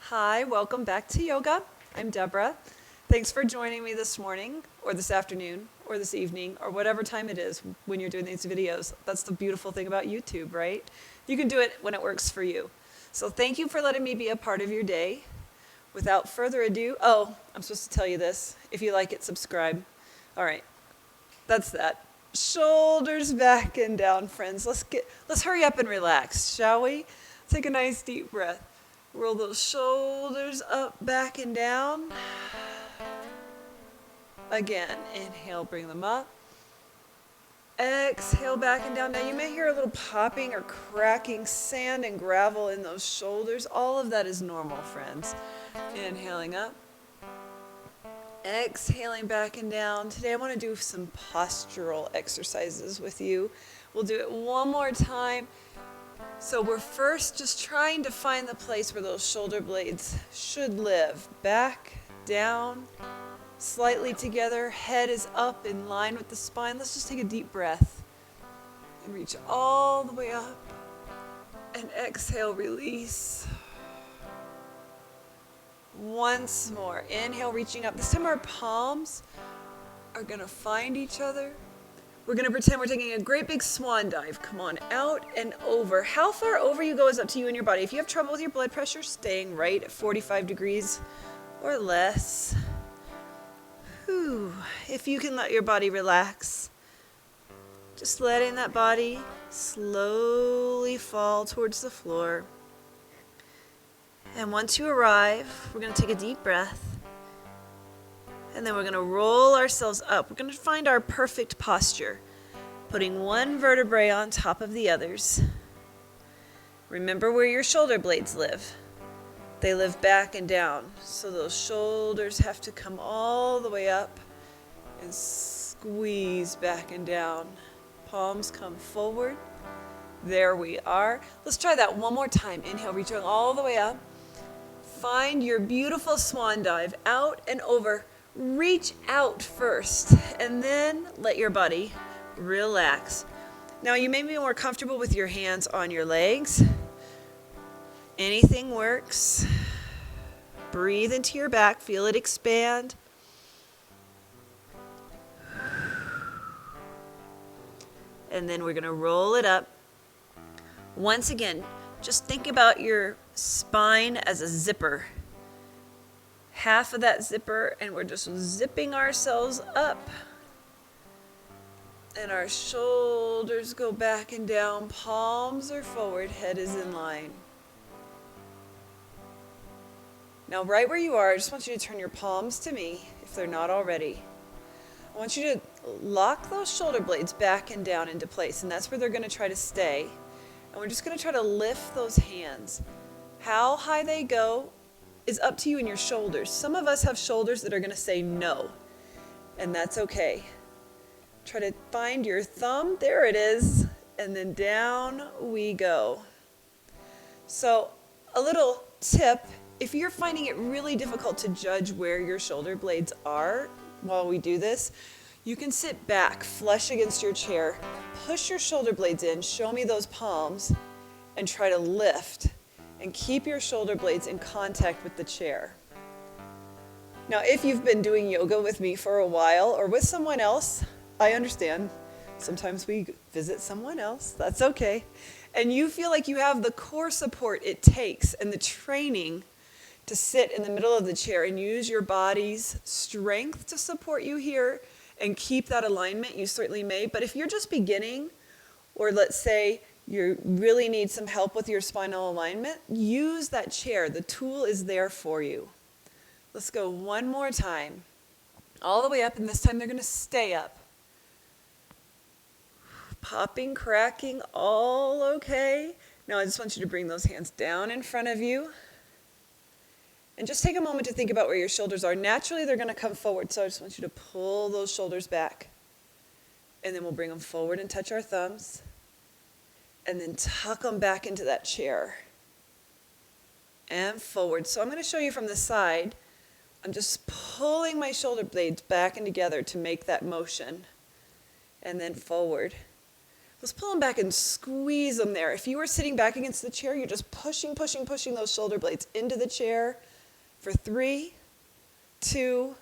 Hi, welcome back to yoga. I'm Deborah. Thanks for joining me this morning, or this afternoon, or this evening, or whatever time it is when you're doing these videos. That's the beautiful thing about YouTube, right? You can do it when it works for you. So thank you for letting me be a part of your day. Without further ado, I'm supposed to tell you this. If you like it, subscribe. All right, that's that. Shoulders back and down, friends. Let's hurry up and relax, shall we? Take a nice deep breath. Roll those shoulders up, back, and down. Again, inhale, bring them up. Exhale, back and down. Now you may hear a little popping or cracking sand and gravel in those shoulders. All of that is normal, friends. Inhaling up. Exhaling back and down. Today I want to do some postural exercises with you. We'll do it one more time. So we're first just trying to find the place where those shoulder blades should live. Back, down, slightly together. Head is up in line with the spine. Let's just take a deep breath and reach all the way up. And exhale, release. Once more. Inhale, reaching up. This time our palms are going to find each other. We're going to pretend we're taking a great big swan dive. Come on, out and over. How far over you go is up to you and your body. If you have trouble with your blood pressure, staying right at 45 degrees or less. Whew. If you can let your body relax, just letting that body slowly fall towards the floor. And once you arrive, we're going to take a deep breath. And then we're going to roll ourselves up. We're going to find our perfect posture, putting one vertebrae on top of the others. Remember where your shoulder blades live. They live back and down. So those shoulders have to come all the way up and squeeze back and down. Palms come forward. There we are. Let's try that one more time. Inhale, reaching all the way up. Find your beautiful swan dive, out and over. Reach out first, and then let your body relax. Now, you may be more comfortable with your hands on your legs. Anything works. Breathe into your back, feel it expand. And then we're going to roll it up. Once again, just think about your spine as a zipper. Half of that zipper, and we're just zipping ourselves up. And our shoulders go back and down, palms are forward, head is in line. Now, right where you are, I just want you to turn your palms to me, if they're not already. I want you to lock those shoulder blades back and down into place, and that's where they're going to try to stay. And we're just going to try to lift those hands. How high they go is up to you and your shoulders. Some of us have shoulders that are going to say no, and that's okay. Try to find your thumb, there it is, and then down we go. So a little tip, if you're finding it really difficult to judge where your shoulder blades are while we do this, you can sit back, flush against your chair, push your shoulder blades in, show me those palms, and try to lift. And keep your shoulder blades in contact with the chair. Now, if you've been doing yoga with me for a while or with someone else, I understand. Sometimes we visit someone else, that's okay. And you feel like you have the core support it takes and the training to sit in the middle of the chair and use your body's strength to support you here and keep that alignment, you certainly may. But if you're just beginning, or let's say you really need some help with your spinal alignment, use that chair. The tool is there for you. Let's go one more time. All the way up, and this time they're going to stay up. Popping, cracking, all okay. Now I just want you to bring those hands down in front of you. And just take a moment to think about where your shoulders are. Naturally, they're going to come forward, so I just want you to pull those shoulders back. And then we'll bring them forward and touch our thumbs. And then tuck them back into that chair. And forward. So I'm going to show you from the side. I'm just pulling my shoulder blades back and together to make that motion. And then forward. Let's pull them back and squeeze them there. If you were sitting back against the chair, you're just pushing those shoulder blades into the chair for 3, 2,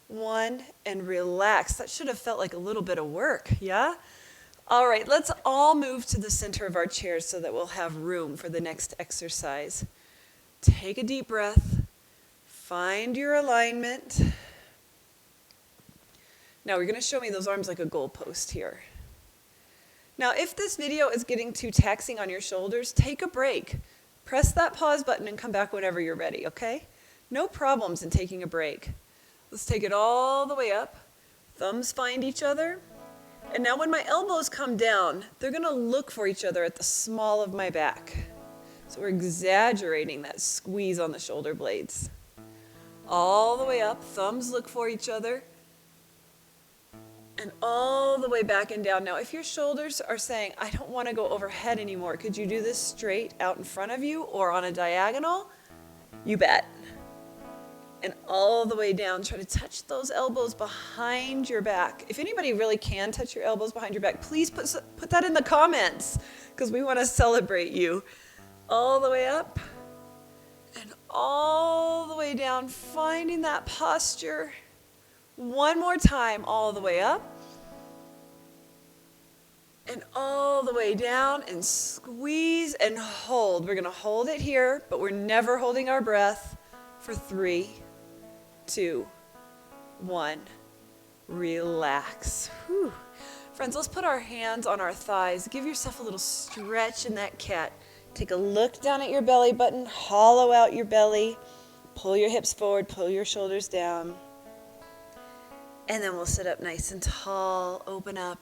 1, and relax. That should have felt like a little bit of work, yeah? All right, let's all move to the center of our chairs so that we'll have room for the next exercise. Take a deep breath. Find your alignment. Now we're going to show me those arms like a goalpost here. Now, if this video is getting too taxing on your shoulders, take a break. Press that pause button and come back whenever you're ready, okay? No problems in taking a break. Let's take it all the way up. Thumbs find each other. And now when my elbows come down, they're going to look for each other at the small of my back. So we're exaggerating that squeeze on the shoulder blades. All the way up, thumbs look for each other. And all the way back and down. Now, if your shoulders are saying, I don't want to go overhead anymore, could you do this straight out in front of you or on a diagonal? You bet. And all the way down, try to touch those elbows behind your back. If anybody really can touch your elbows behind your back, please put that in the comments because we want to celebrate you. All the way up and all the way down, finding that posture. One more time, all the way up and all the way down, and squeeze and hold. We're going to hold it here, but we're never holding our breath for 3, 2, 1. Relax. Whew. Friends, let's put our hands on our thighs. Give yourself a little stretch in that cat. Take a look down at your belly button, hollow out your belly, pull your hips forward, pull your shoulders down. And then we'll sit up nice and tall, open up.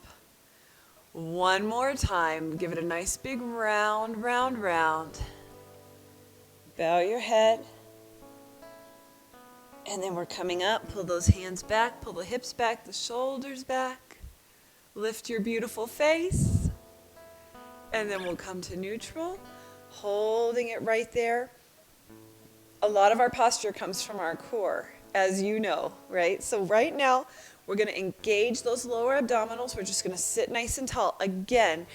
One more time, give it a nice big round, round, round. Bow your head. And then we're coming up, pull those hands back, pull the hips back, the shoulders back. Lift your beautiful face. And then we'll come to neutral, holding it right there. A lot of our posture comes from our core, as you know, right? So right now, we're going to engage those lower abdominals. We're just going to sit nice and tall. Again,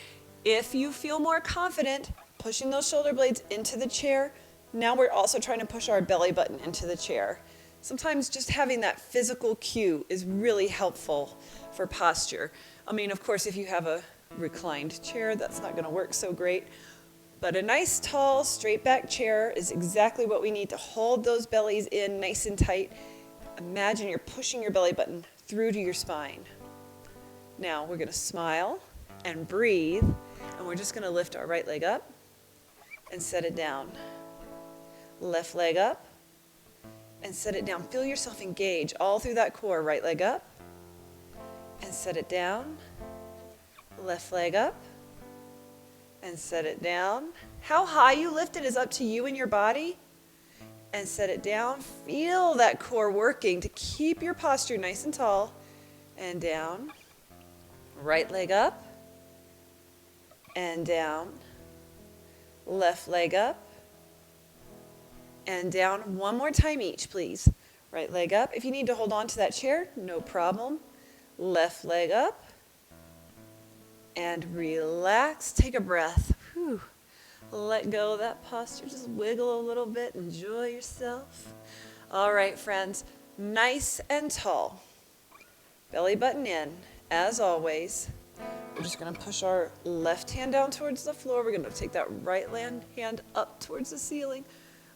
if you feel more confident pushing those shoulder blades into the chair, now we're also trying to push our belly button into the chair. Sometimes just having that physical cue is really helpful for posture. I mean, of course, if you have a reclined chair, that's not going to work so great. But a nice, tall, straight back chair is exactly what we need to hold those bellies in nice and tight. Imagine you're pushing your belly button through to your spine. Now we're going to smile and breathe, and we're just going to lift our right leg up and set it down. Left leg up and set it down. Feel yourself engage all through that core. Right leg up and set it down. Left leg up and set it down. How high you lift it is up to you and your body. And set it down. Feel that core working to keep your posture nice and tall. And down. Right leg up. And down. Left leg up. And down. One more time each, please. Right leg up. If you need to hold on to that chair, no problem. Left leg up. And relax. Take a breath. Whew. Let go of that posture. Just wiggle a little bit. Enjoy yourself. All right, friends. Nice and tall. Belly button in, as always. We're just going to push our left hand down towards the floor. We're going to take that right hand up towards the ceiling.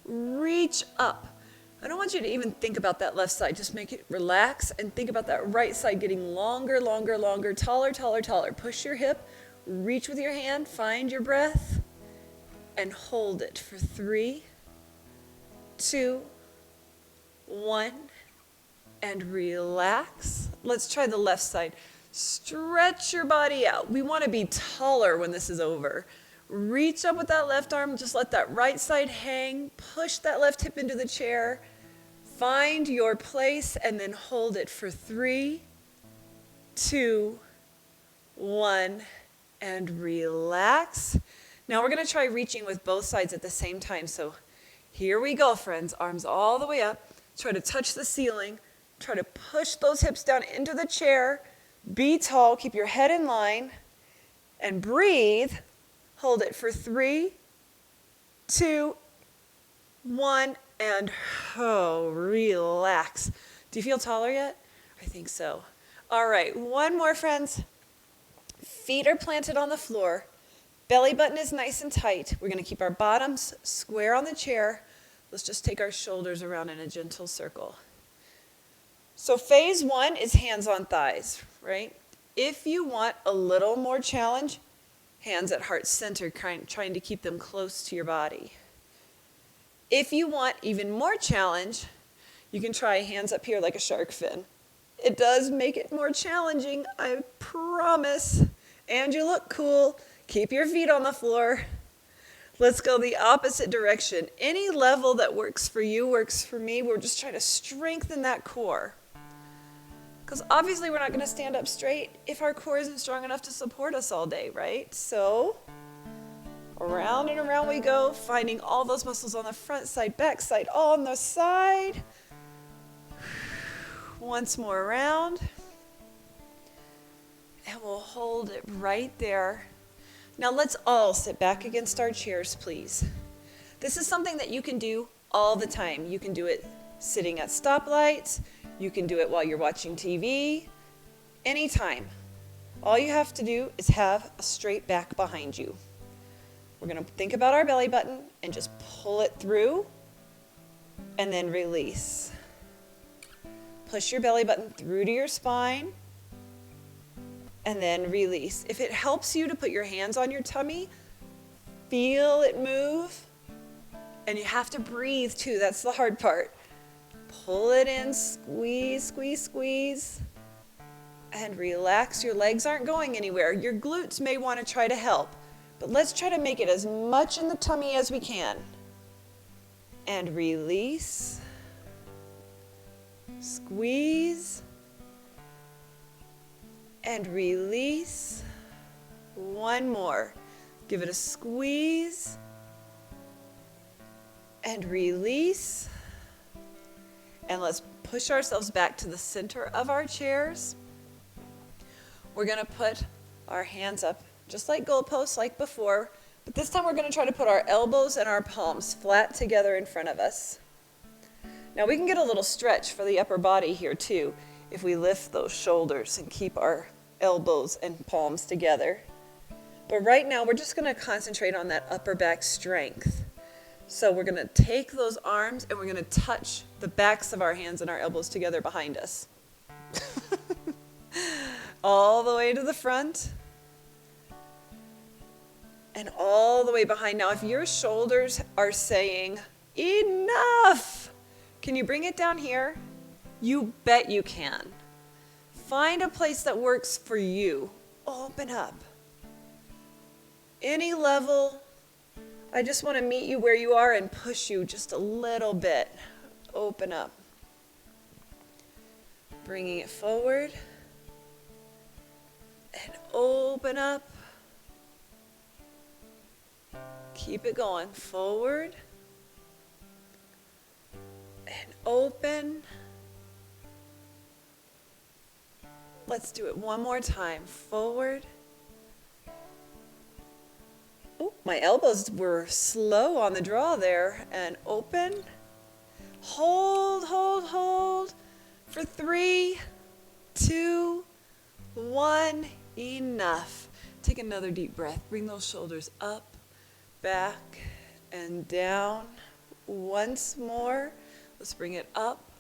Reach up. I don't want you to even think about that left side. Just make it relax and think about that right side getting longer, longer, longer, taller, taller, taller. Push your hip. Reach with your hand. Find your breath. And hold it for 3, 2, 1, and relax. Let's try the left side. Stretch your body out. We want to be taller when this is over. Reach up with that left arm. Just let that right side hang. Push that left hip into the chair. Find your place and then hold it for 3, 2, 1, and relax. Now we're going to try reaching with both sides at the same time. So here we go, friends. Arms all the way up. Try to touch the ceiling. Try to push those hips down into the chair. Be tall. Keep your head in line. And breathe. Hold it for 3, 2, 1, and relax. Do you feel taller yet? I think so. All right, one more, friends. Feet are planted on the floor. Belly button is nice and tight. We're going to keep our bottoms square on the chair. Let's just take our shoulders around in a gentle circle. So phase 1 is hands on thighs, right? If you want a little more challenge, hands at heart center, trying to keep them close to your body. If you want even more challenge, you can try hands up here like a shark fin. It does make it more challenging, I promise. And you look cool. Keep your feet on the floor. Let's go the opposite direction. Any level that works for you works for me. We're just trying to strengthen that core. Because obviously we're not going to stand up straight if our core isn't strong enough to support us all day, right? So around and around we go, finding all those muscles on the front side, back side, all on the side. Once more around. And we'll hold it right there. Now let's all sit back against our chairs, please. This is something that you can do all the time. You can do it sitting at stoplights. You can do it while you're watching TV. Anytime. All you have to do is have a straight back behind you. We're going to think about our belly button and just pull it through and then release. Push your belly button through to your spine and then release. If it helps you to put your hands on your tummy, feel it move. And you have to breathe too. That's the hard part. Pull it in, squeeze, squeeze, squeeze. And relax. Your legs aren't going anywhere. Your glutes may want to try to help. But let's try to make it as much in the tummy as we can. And release. Squeeze. And release. One more. Give it a squeeze. And release. And let's push ourselves back to the center of our chairs. We're going to put our hands up just like goalposts like before, but this time we're going to try to put our elbows and our palms flat together in front of us. Now we can get a little stretch for the upper body here too if we lift those shoulders and keep our elbows and palms together. But right now we're just going to concentrate on that upper back strength. So we're going to take those arms and we're going to touch the backs of our hands and our elbows together behind us. All the way to the front. And all the way behind. Now, if your shoulders are saying, enough, can you bring it down here? You bet you can. Find a place that works for you. Open up. Any level. I just want to meet you where you are and push you just a little bit. Open up. Bringing it forward. And open up. Keep it going. Forward. And open. Let's do it one more time. Forward. Oh, my elbows were slow on the draw there. And open. Hold, hold, hold. For 3, 2, 1. Enough. Take another deep breath. Bring those shoulders up, back, and down. Once more. Let's bring it up,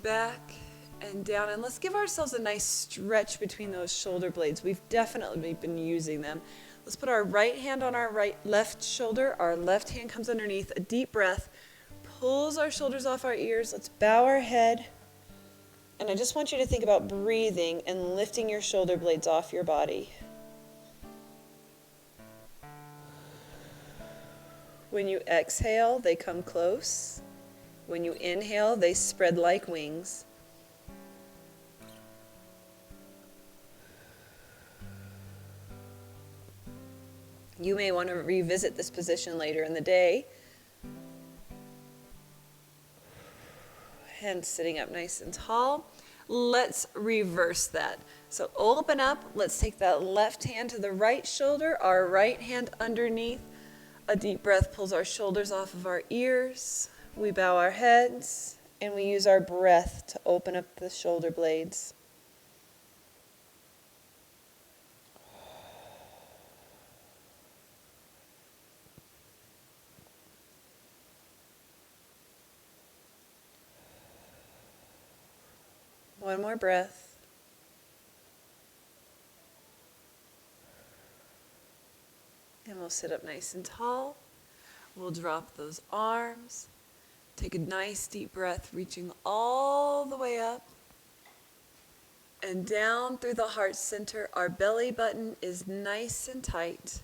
back, and down. And let's give ourselves a nice stretch between those shoulder blades. We've definitely been using them. Let's put our right hand on our left shoulder. Our left hand comes underneath. A deep breath pulls our shoulders off our ears. Let's bow our head. And I just want you to think about breathing and lifting your shoulder blades off your body. When you exhale, they come close. When you inhale, they spread like wings. You may want to revisit this position later in the day. Hands sitting up nice and tall. Let's reverse that. So open up. Let's take that left hand to the right shoulder, our right hand underneath. A deep breath pulls our shoulders off of our ears. We bow our heads, and we use our breath to open up the shoulder blades. One more breath. And we'll sit up nice and tall. We'll drop those arms. Take a nice deep breath, reaching all the way up and down through the heart center. Our belly button is nice and tight.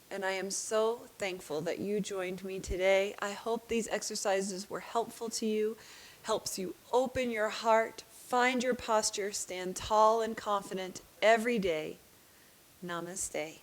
And I am so thankful that you joined me today. I hope these exercises were helpful to you, helps you open your heart, find your posture, stand tall and confident every day. Namaste.